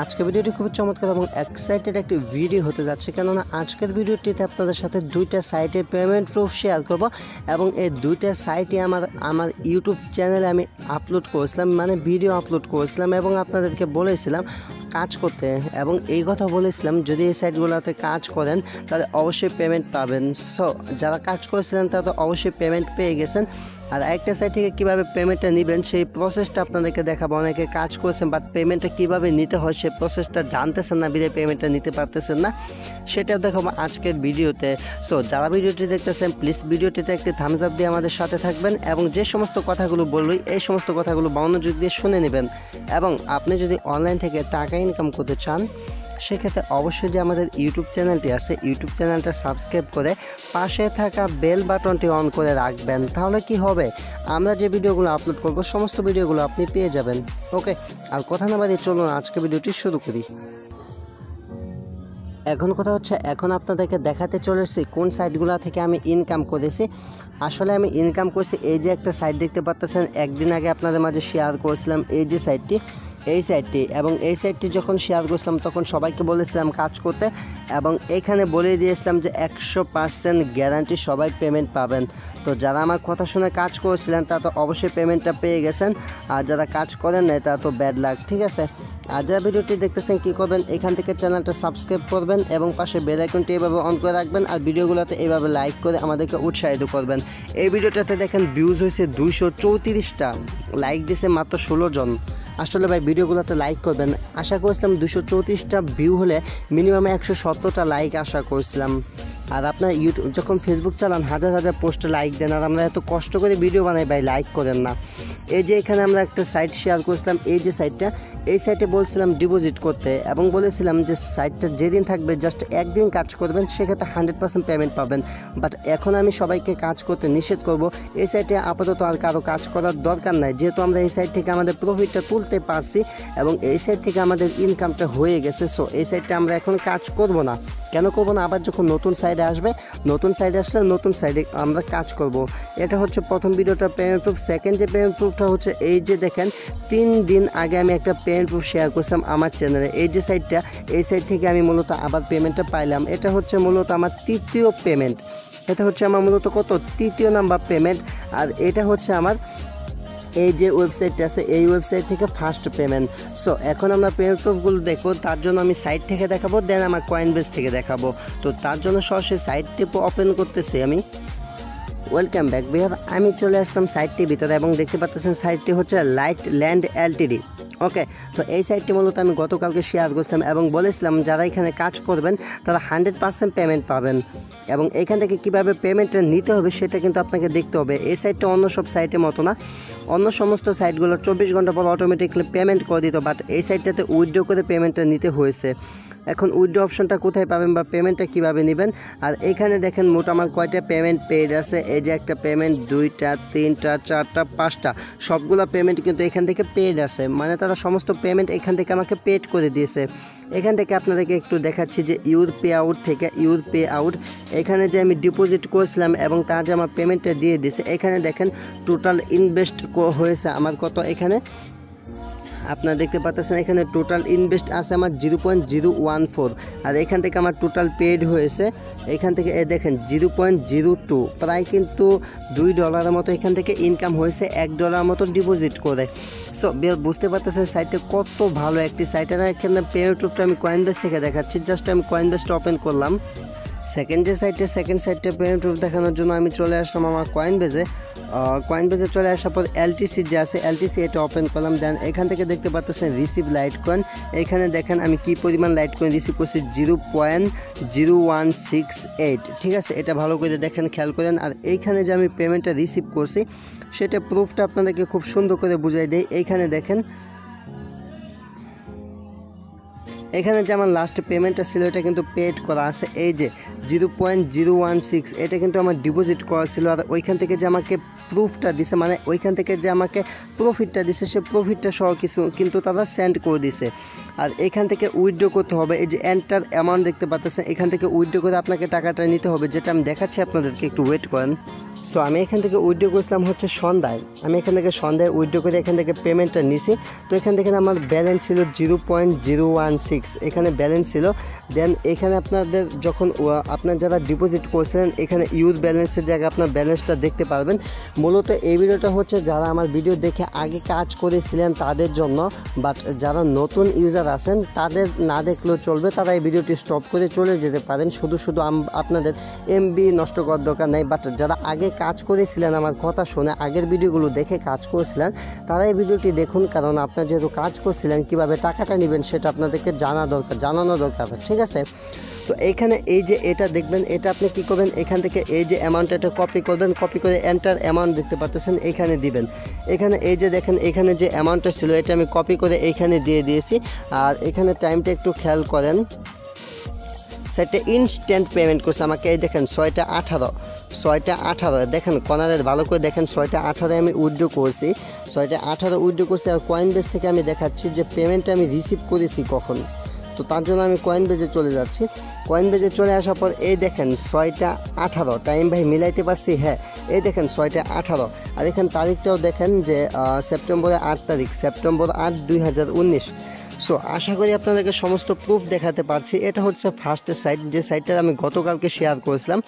আজকের ভিডিওটি খুব চমৎকার এবং এক্সাইটেড একটি ভিডিও হতে যাচ্ছে, কেননা আজকের ভিডিওটিতে আপনাদের সাথে দুইটা সাইটের পেমেন্ট প্রুফ শেয়ার করব এবং এই দুইটা সাইটে আমার ইউটিউব চ্যানেলে আমি আপলোড করেছিলাম, মানে ভিডিও আপলোড করেছিলাম এবং আপনাদেরকে বলেছিলাম কাজ করতে, এবং এই কথা বলেছিলাম যদি এই সাইটগুলোতে কাজ করেন তাহলে অবশ্যই পেমেন্ট পাবেন। সো যারা কাজ করেছিলেন তারা তো অবশ্যই পেমেন্ট পেয়ে গেছেন। আর একটা সাইট থেকে কীভাবে পেমেন্টটা নেবেন সেই প্রসেসটা আপনাদেরকে দেখাবো। অনেকে কাজ করছেন বাট পেমেন্টটা কীভাবে নিতে হয় সেই প্রসেসটা জানতেছেন না, বিলে পেমেন্টটা নিতে পারতেছেন না, সেটাও দেখাবো আজকের ভিডিওতে। সো যারা ভিডিওটি দেখতেছেন প্লিজ ভিডিওটিতে একটি থামস আপ দিয়ে আমাদের সাথে থাকবেন এবং যে সমস্ত কথাগুলো বলবই এই সমস্ত কথাগুলো মনোযোগ দিয়ে শুনে নেবেন। এবং আপনি যদি অনলাইন থেকে টাকা ইনকাম করতে চান সেক্ষেত্রে অবশ্যই যে আমাদের ইউটিউব চ্যানেলটি আছে ইউটিউব চ্যানেলটা সাবস্ক্রাইব করে পাশে থাকা বেল বাটনটি অন করে রাখবেন। তাহলে কি হবে, আমরা যে ভিডিওগুলো আপলোড করব সমস্ত ভিডিওগুলো আপনি পেয়ে যাবেন। ওকে, আর কথা না বাড়িয়ে চলুন আজকে ভিডিওটি শুরু করি। এখন কথা হচ্ছে, এখন আপনাদেরকে দেখাতে চলেছি কোন সাইটগুলো থেকে আমি ইনকাম করেছি। আসলে আমি ইনকাম করছি এই যে একটা সাইট দেখতে পাচ্ছেন, একদিন আগে আপনাদের মাঝে শেয়ার করেছিলাম এই যে সাইটটি, এই সাইটটি, এবং এই সাইটটি যখন শেয়ার করছিলাম তখন সবাইকে বলেছিলাম কাজ করতে এবং এখানে বলে দিয়েছিলাম যে 100% গ্যারান্টি সবাই পেমেন্ট পাবেন। তো যারা আমার কথা শুনে কাজ করেছিলেন তারা তো অবশ্যই পেমেন্টটা পেয়ে গেছেন, আর যারা কাজ করেন না তারা তো ব্যাড লাক। ঠিক আছে, আর যারা ভিডিওটি দেখতেছেন কী করবেন, এখান থেকে চ্যানেলটা সাবস্ক্রাইব করবেন এবং পাশে বেল আইকনটি এভাবে অন করে রাখবেন, আর ভিডিওগুলোতে এইভাবে লাইক করে আমাদেরকে উৎসাহিত করবেন। এই ভিডিওটাতে দেখেন ভিউজ হয়েছে 234টা, লাইক দিয়েছে মাত্র 16 জন। আসলে ভাই ভিডিওগুলোতে লাইক করবেন, আশা করেছিলাম 234টা ভিউ হলে মিনিমাম 170টা লাইক আশা করেছিলাম। আর আপনার ইউটিউব যখন ফেসবুক চালান হাজার হাজার পোস্টে লাইক দেন, আর আমরা এত কষ্ট করে ভিডিও বানাই ভাই লাইক করেন না। এই যে এখানে আমরা একটা সাইট শেয়ার করেছিলাম, এই যে সাইটটা, এই সাইটে বলছিলাম ডিপোজিট করতে এবং বলেছিলাম যে সাইটটা যেদিন থাকবে জাস্ট একদিন কাজ করবেন সেক্ষেত্রে 100% পেমেন্ট পাবেন। বাট এখন আমি সবাইকে কাজ করতে নিষেধ করব। এই সাইটে আপাতত আর কারো কাজ করার দরকার নাই, যেহেতু আমরা এই সাইট থেকে আমাদের প্রফিটটা তুলতে পারছি এবং এই সাইট থেকে আমাদের ইনকামটা হয়ে গেছে। সো এই সাইটটা আমরা এখন কাজ করব না। কেন করবো না, আবার যখন নতুন সাইডে আসবে, নতুন সাইডে আসলে নতুন সাইডে আমরা কাজ করব। এটা হচ্ছে প্রথম ভিডিওটা পেমেন্ট প্রুফ। সেকেন্ড যে পেমেন্ট প্রুফটা হচ্ছে এই যে দেখেন 3 দিন আগে আমি একটা পেমেন্ট প্রুফ শেয়ার করছিলাম আমার চ্যানেলে। এই যে সাইটটা, এই সাইট থেকে আমি মূলত আবার পেমেন্টটা পাইলাম। এটা হচ্ছে মূলত আমার তৃতীয় পেমেন্ট, এটা হচ্ছে আমার মূলত কত 3য় নাম্বার পেমেন্ট। আর এটা হচ্ছে আমার এই যে ওয়েবসাইটটা আছে এই ওয়েবসাইট থেকে ফার্স্ট পেমেন্ট। সো এখন আমরা পেমেন্ট প্রুফগুলো দেখবো, তার জন্য আমি সাইট থেকে দেখাবো, দেন আমার কয়েনবেস থেকে দেখাবো। তো তার জন্য সরাসরি সাইটটি ওপেন করতেছি আমি। ওয়েলকাম ব্যাক বিহার, আমি চলে আসলাম সাইটটির ভিতরে এবং দেখতে পাচ্ছেন সাইটটি হচ্ছে লাইট ল্যান্ড এলটিডি। ওকে, তো এই সাইটটি মূলত আমি গতকালকে শেয়ার করছিলাম এবং বলেছিলাম যারা এখানে কাজ করবেন তারা 100% পেমেন্ট পাবেন এবং এখান থেকে কীভাবে পেমেন্টটা নিতে হবে সেটা কিন্তু আপনাকে দেখতে হবে। এই সাইটটা অন্য সব সাইটের মতো না, অন্য সমস্ত সাইটগুলো 24 ঘন্টা পর অটোমেটিকলি পেমেন্ট করে দিত, বাট এই সাইটটাতে উইথড্র করে পেমেন্টটা নিতে হয়েছে। এখন উইথড্র অপশনটা কোথায় পাবেন বা পেমেন্টটা কীভাবে নেবেন, আর এখানে দেখেন মোট আমার কয়টা পেমেন্ট পেড আছে। এই যে একটা পেমেন্ট, 2টা, 3টা, 4টা, 5টা, সবগুলো পেমেন্ট কিন্তু এখান থেকে পেড আছে, মানে তারা সমস্ত পেমেন্ট এখান থেকে আমাকে পেড করে দিয়েছে। এখান থেকে আপনাদেরকে একটু দেখাচ্ছি যে ইউর পে আউট থেকে ইউর পে আউট, এখানে যে আমি ডিপোজিট করেছিলাম এবং তার যে আমার পেমেন্টটা দিয়ে দিয়েছে, এখানে দেখেন টোটাল ইনভেস্ট হয়েছে আমার কত, এখানে আপনারা দেখতে পাচ্ছেন এখানে টোটাল ইনভেস্ট আছে আমার 0.014, আর এখান থেকে আমার টোটাল পেড হয়েছে এখান থেকে দেখেন 0.02, প্রায় কিন্তু $2 মতো এখান থেকে ইনকাম হয়েছে $1 মতো ডিপোজিট করে। সো বুঝতে পারতেছেন সাইটটা কত ভালো একটি সাইট। আর এখানে পেমেন্ট প্রুফটা আমি কয়েনবেস থেকে দেখাচ্ছি, জাস্ট আমি কয়েনবেসটা ওপেন করলাম। সেকেন্ড সাইটে পেমেন্ট প্রুফ দেখানোর জন্য আমি চলে আসলাম আমার কয়েনবেজে চলে আসার পর এলটিসি যে আছে এলটিসি এটা ওপেন করলাম। দেন এখান থেকে দেখতে পাচ্ছেন রিসিভ লাইট কয়েন, এখানে দেখেন আমি কি পরিমাণ লাইট কয়েন রিসিভ করছি 0.0168। ঠিক আছে, এটা ভালো করে দেখেন, খেয়াল করেন। আর এইখানে যে আমি পেমেন্টটা রিসিভ করছি সেটা প্রুফটা আপনাদেরকে খুব সুন্দর করে বুঝাই দেয়। এইখানে দেখেন এখানে যে আমার লাস্ট পেমেন্টটা ছিল এটা কিন্তু পেড করা আছে, এই যে 0.016, এটা কিন্তু আমার ডিপোজিট করা ছিল। আর ওইখান থেকে যে আমাকে প্রুফটা দিছে, মানে ওইখান থেকে যে আমাকে প্রফিটটা দিছে সে প্রফিটটা সহ কিছু কিন্তু তারা সেন্ড করে দিছে। আর এখান থেকে উইথড্র করতে হবে। এই যে এন্টার অ্যামাউন্ট দেখতে পাচ্ছেন, এখান থেকে উইথড্র করে আপনাকে টাকাটা নিতে হবে, যেটা আমি দেখাচ্ছি আপনাদেরকে, একটু ওয়েট করেন। সো আমি এখান থেকে উইথড্র করছিলাম হচ্ছে সন্ধ্যায়, আমি এখান থেকে সন্ধ্যায় উইথড্র করে এখান থেকে পেমেন্টটা নিছি। তো এখান থেকে আমার ব্যালেন্স ছিল 0.016, এখানে ব্যালেন্স ছিল। দেন এখানে আপনাদের যখন আপনার যারা ডিপোজিট করছিলেন, এখানে ইউথ ব্যালেন্সের জায়গায় আপনার ব্যালেন্সটা দেখতে পারবেন। মূলত এই ভিডিওটা হচ্ছে যারা আমার ভিডিও দেখে আগে কাজ করেছিলেন তাদের জন্য, বাট যারা নতুন ইউজার আছেন তাদের না দেখলেও চলবে, তারা এই ভিডিওটি স্টপ করে চলে যেতে পারেন। শুধু আপনাদের এমবি নষ্ট করার দরকার নেই, বাট যারা আগে কাজ করেছিলেন আমার কথা শুনে, আগের ভিডিওগুলো দেখে কাজ করেছিলেন, তারা এই ভিডিওটি দেখুন, কারণ আপনার যেহেতু কাজ করছিলেন কীভাবে টাকাটা নেবেন সেটা আপনাদেরকে জানানো দরকার, ঠিক আছে। তো এইখানে এই যে এটা দেখবেন, এটা আপনি কী করবেন, এখান থেকে এই যে অ্যামাউন্টটা এটা কপি করবেন, কপি করে এন্টার অ্যামাউন্ট দেখতে পাচ্ছেন এখানে দিবেন। এখানে এই যে দেখেন, এখানে যে অ্যামাউন্টটা ছিল এটা আমি কপি করে এইখানে দিয়ে দিয়েছি। আর এখানে টাইমটা একটু খেয়াল করেন, সেটা ইনস্ট্যান্ট পেমেন্ট করছে আমাকে। এই দেখেন 6টা 18 দেখেন কর্নারের ভালো করে দেখেন, 6টা 18 আমি উইথড্র করছি, 6টা 18 উইথড্র করছি। আর কয়েন বেস থেকে আমি দেখাচ্ছি যে পেমেন্টটা আমি রিসিভ করেছি কখন। তো তার জন্য আমি কয়েন বেজে চলে যাচ্ছি। কয়েন বেজে চলে আসার পর এই দেখেন 6টা 18 টাইম ভাই মিলাইতে পারছি, হ্যাঁ এই দেখেন 6টা 18। আর এখানে তারিখটাও দেখেন যে সেপ্টেম্বরের 8 তারিখ, সেপ্টেম্বর 8, 2019। সো আশা করি আপনাদেরকে সমস্ত প্রুফ দেখাতে পারছি। এটা হচ্ছে ফার্স্ট সাইট, যে সাইটটা আমি গতকালকে শেয়ার করেছিলাম,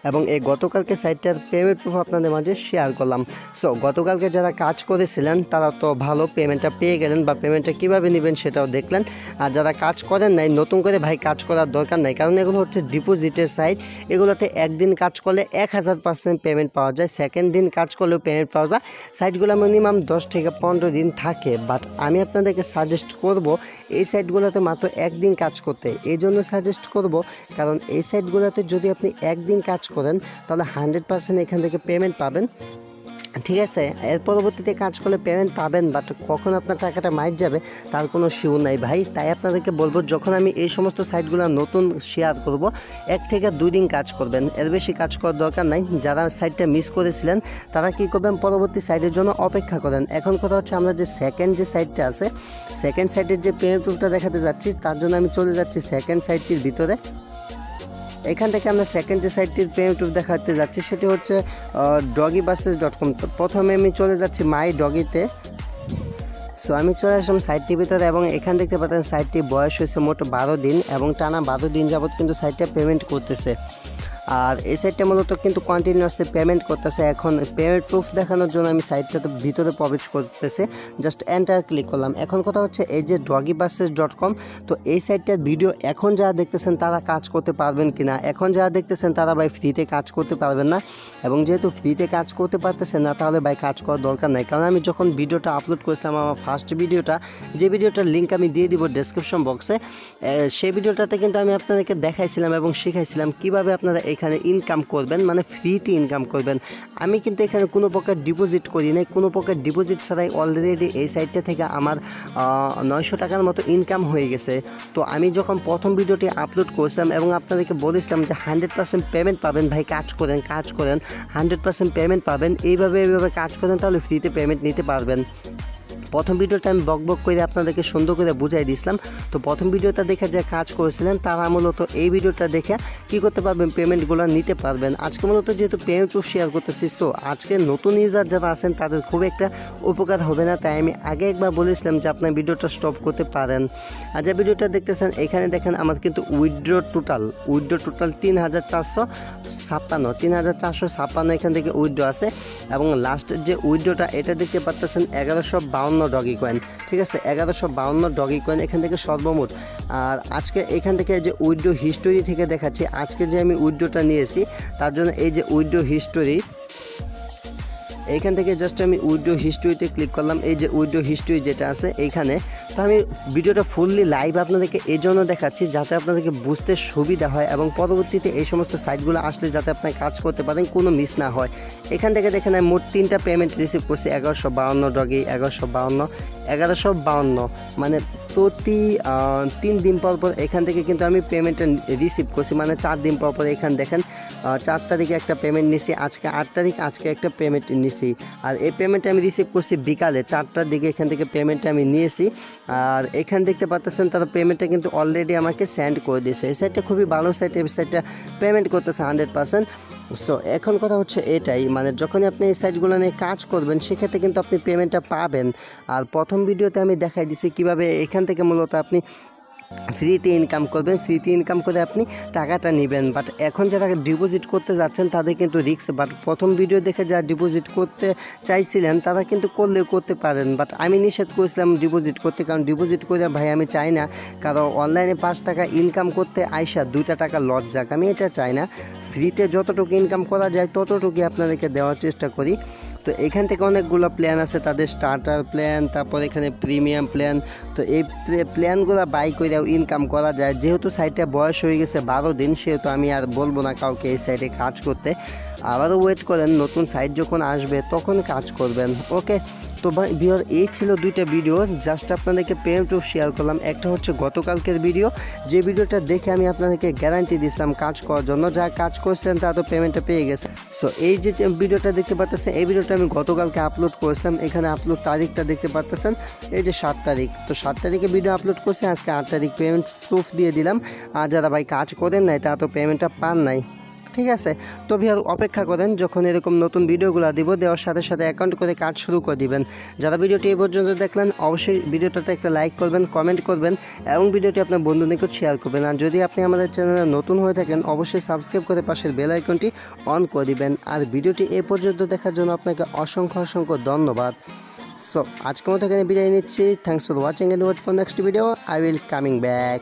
এবং এই গতকালকে সাইটটার পেমেন্ট প্রুফ আপনাদের মাঝে শেয়ার করলাম। সো গতকালকে যারা কাজ করেছিলেন তারা তো ভালো পেমেন্টটা পেয়ে গেলেন, বা পেমেন্টটা কীভাবে নেবেন সেটাও দেখলেন। আর যারা কাজ করেন নাই, নতুন করে ভাই কাজ করার দরকার নাই, কারণ এগুলো হচ্ছে ডিপোজিটের সাইট। এগুলোতে একদিন কাজ করলে 1000% পেমেন্ট পাওয়া যায়, সেকেন্ড দিন কাজ করলেও পেমেন্ট পাওয়া যায়। সাইটগুলো মিনিমাম 10 থেকে 15 দিন থাকে, বাট আমি আপনাদেরকে সাজেস্ট করব এই সাইটগুলোতে মাত্র একদিন কাজ করতে। এই জন্য সাজেস্ট করব, কারণ এই সাইটগুলোতে যদি আপনি একদিন কাজ করেন তাহলে 100% এখান থেকে পেমেন্ট পাবেন, ঠিক আছে। এর পরবর্তীতে কাজ করলে পেমেন্ট পাবেন, বাট কখন আপনার টাকাটা মাইট যাবে তার কোনো শিওর নাই ভাই। তাই আপনাদেরকে বলবো, যখন আমি এই সমস্ত সাইটগুলো নতুন শেয়ার করব, 1 থেকে 2 দিন কাজ করবেন, এর বেশি কাজ করার দরকার নাই। যারা সাইটটা মিস করেছিলেন তারা কী করবেন, পরবর্তী সাইটের জন্য অপেক্ষা করেন। এখন কথা হচ্ছে, আমরা যে সেকেন্ড যে সাইটটা আছে, সেকেন্ড সাইটের যে পেমেন্ট প্রুফটা দেখাতে যাচ্ছি, তার জন্য আমি চলে যাচ্ছি সেকেন্ড সাইটটির ভিতরে। এখান থেকে আমরা সেকেন্ড যে সাইটটির পেমেন্ট দেখাতে যাচ্ছি সেটি হচ্ছে doggybuses.com। তো প্রথমে আমি চলে যাচ্ছি মাই ডগিতে। সো আমি চলে আসলাম সাইটটির ভিতরে, এবং এখান দেখতে পাচ্ছেন সাইটটির বয়স হয়েছে মোট 12 দিন, এবং টানা 12 দিন যাবত কিন্তু সাইটটা পেমেন্ট করতেছে। আর এই সাইটটা মূলত কিন্তু কন্টিনিউয়াসলি পেমেন্ট করতেছে। এখন পেমেন্ট প্রুফ দেখানোর জন্য আমি সাইটটাতে ভিতরে প্রবেশ করতেছে, জাস্ট এন্টার ক্লিক করলাম। এখন কথা হচ্ছে, এই যে doggybuses.com, তো এই সাইটটার ভিডিও এখন যারা দেখতেছেন তারা কাজ করতে পারবেন কিনা, এখন যারা দেখতেছেন তারা ভাই ফ্রিতে কাজ করতে পারবেন না, এবং যেহেতু ফ্রিতে কাজ করতে পারতেছেন না, তাহলে ভাই কাজ করার দরকার নাই। কারণ আমি যখন ভিডিওটা আপলোড করেছিলাম, আমার ফার্স্ট ভিডিওটা, যে ভিডিওটার লিঙ্ক আমি দিয়ে দিব ডেসক্রিপশন বক্সে, সেই ভিডিওটাতে কিন্তু আমি আপনাদেরকে দেখাইছিলাম এবং শিখাইছিলাম কীভাবে আপনারা এখানে ইনকাম করবেন, মানে ফ্রিতে ইনকাম করবেন। আমি কিন্তু এখানে কোনো প্রকার ডিপোজিট করি নাই, কোনো প্রকার ডিপোজিট ছাড়াই অলরেডি এই সাইটটা থেকে আমার 900 টাকার মতো ইনকাম হয়ে গেছে। তো আমি যখন প্রথম ভিডিওটি আপলোড করছিলাম এবং আপনাদেরকে বলেছিলাম যে 100% পেমেন্ট পাবেন ভাই, কাজ করেন 100% পেমেন্ট পাবেন, এইভাবে কাজ করেন, তাহলে ফ্রিতে পেমেন্ট নিতে পারবেন। প্রথম ভিডিওটা আমি বক করে আপনাদেরকে সুন্দর করে বুঝাই দিয়েছিলাম। তো প্রথম ভিডিওটা দেখে যে কাজ করেছিলেন তারা মূলত এই ভিডিওটা দেখে কী করতে পারবেন, পেমেন্টগুলো নিতে পারবেন। আজকে মূলত যেহেতু পেমেন্ট প্রুফ শেয়ার করতেছি, সো আজকে নতুন ইউজার যারা আছেন তাদের খুব একটা উপকার হবে না, তাই আমি আগে একবার বলেছিলাম যে আপনার ভিডিওটা স্টপ করতে পারেন। আর যে ভিডিওটা দেখতেছেন এখানে দেখেন আমার কিন্তু উইথড্র টোটাল 3456 এখান থেকে উইথড্র আছে, এবং লাস্ট যে উইথড্রটা এটা দেখতে পাচ্ছেন 1152 ডগি কয়েন, ঠিক আছে, 1152 ডগি কয়েন এখান থেকে সর্বমোট। আর আজকে এখান থেকে যে উইথড্র হিস্টোরি থেকে দেখাচ্ছি, আজকে যে আমি উইথড্রটা নিয়েছি তার জন্য এই যে উইথড্র হিস্টোরি, এইখান থেকে জাস্ট আমি উইথড্র হিস্টোরিতে ক্লিক করলাম। এই যে উইথড্র হিস্টোরি যেটা আছে এইখানে, তো আমি ভিডিওটা ফুললি লাইভ আপনাদেরকে এই জন্য দেখাচ্ছি যাতে আপনাদেরকে বুঝতে সুবিধা হয়, এবং পরবর্তীতে এই সমস্ত সাইটগুলো আসলে যাতে আপনার কাজ করতে পারেন, কোনো মিস না হয়। এখান থেকে দেখেন আমি মোট 3টা পেমেন্ট রিসিভ করছি, 1152 ডগি, 1152 মানে প্রতি 3 দিন পর এখান থেকে কিন্তু আমি পেমেন্টটা রিসিভ করছি, মানে 4 দিন পর এখানে দেখেন 4 তারিখে একটা পেমেন্ট নিছি, আজকে 8 তারিখ, আজকে একটা পেমেন্ট নিছি। আর এই পেমেন্ট আমি রিসিভ করছি বিকালে 4টার দিকে, এখান থেকে পেমেন্ট আমি নিয়েছি। আর এখানে দেখতে পাচ্ছেন তারা পেমেন্টটা কিন্তু অলরেডি আমাকে সেন্ড করে দিয়েছে। এই সাইটটা খুবই ভালো সাইট, এই সাইটটা পেমেন্ট করতেছে 100%। সো এখন কথা হচ্ছে এটাই, মানে যখনই আপনি এই সাইটগুলো নিয়ে কাজ করবেন সেক্ষেত্রে কিন্তু আপনি পেমেন্টটা পাবেন। আর প্রথম ভিডিওতে আমি দেখাই দিছি কীভাবে এখান থেকে মূলত আপনি ফ্রিতে ইনকাম করবেন, ফ্রিতে ইনকাম করে আপনি টাকাটা নেবেন। বাট এখন যারা ডিপোজিট করতে যাচ্ছেন তাদের কিন্তু রিস্ক। বাট প্রথম ভিডিও দেখে যারা ডিপোজিট করতে চাইছিলেন তারা কিন্তু করলেও করতে পারেন, বাট আমি নিষেধ করেছিলাম ডিপোজিট করতে, কারণ ডিপোজিট করে ভাই আমি চাই না কারণ অনলাইনে 5 টাকা ইনকাম করতে আইসা 2টা টাকা লস যাক, আমি এটা চাই না। ফ্রিতে যতটুকু ইনকাম করা যায় ততটুকুই আপনাদেরকে দেওয়ার চেষ্টা করি। তো এখান থেকে অনেকগুলো প্ল্যান আছে, তাদের স্টার্টার প্ল্যান, তারপর এখানে প্রিমিয়াম প্ল্যান। তো এই প্ল্যানগুলো বাই করেও ইনকাম করা যায়। যেহেতু সাইটটা বয়স হয়ে গেছে 12 দিন, সেহেতু আমি আর বলবো না কাউকে এই সাইটে কাজ করতে। আবারও ওয়েট করেন, নতুন সাইট যখন আসবে তখন কাজ করবেন। ওকে, তো ভাই ভিউয়ার এই ছিল 2টা ভিডিও, জাস্ট আপনাদেরকে পেমেন্টও শেয়ার করলাম। একটা হচ্ছে গতকালকের ভিডিও, যে ভিডিওটা দেখে আমি আপনাদেরকে গ্যারান্টি দিয়েছিলাম কাজ করার জন্য, যা কাজ করছিলেন তারা তো পেমেন্টটা পেয়ে গেছে। সো এই যে ভিডিওটা দেখতে পাচ্ছেন, এই ভিডিওটা আমি গতকালকে আপলোড করেছিলাম। এখানে আপলোড তারিখটা দেখতে পাচ্ছেন, এই যে 7 তারিখ। তো 7 তারিখে ভিডিও আপলোড করছি, আজকে 8 তারিখ পেমেন্ট প্রুফ দিয়ে দিলাম। আর যারা ভাই কাজ করেন নাই তারা তো পেমেন্টটা পান নাই, ঠিক আছে। তো ভিউয়ার অপেক্ষা করেন, যখন এরকম নতুন ভিডিওগুলো দিব দেওয়ার সাথে সাথে অ্যাকাউন্ট করে কাজ শুরু করে দিবেন। যারা ভিডিওটি এই পর্যন্ত দেখলেন অবশ্যই ভিডিওটাতে একটা লাইক করবেন, কমেন্ট করবেন এবং ভিডিওটি আপনার বন্ধু নিকট শেয়ার করবেন। আর যদি আপনি আমাদের চ্যানেলে নতুন হয়ে থাকেন অবশ্যই সাবস্ক্রাইব করে পাশের বেল আইকনটি অন করে দিবেন। আর ভিডিওটি এই পর্যন্ত দেখার জন্য আপনাকে অসংখ্য অসংখ্য ধন্যবাদ। সো আজকের মতো এখানে বিদায় নিচ্ছি। Thanks for watching and wait for next video. I will coming back.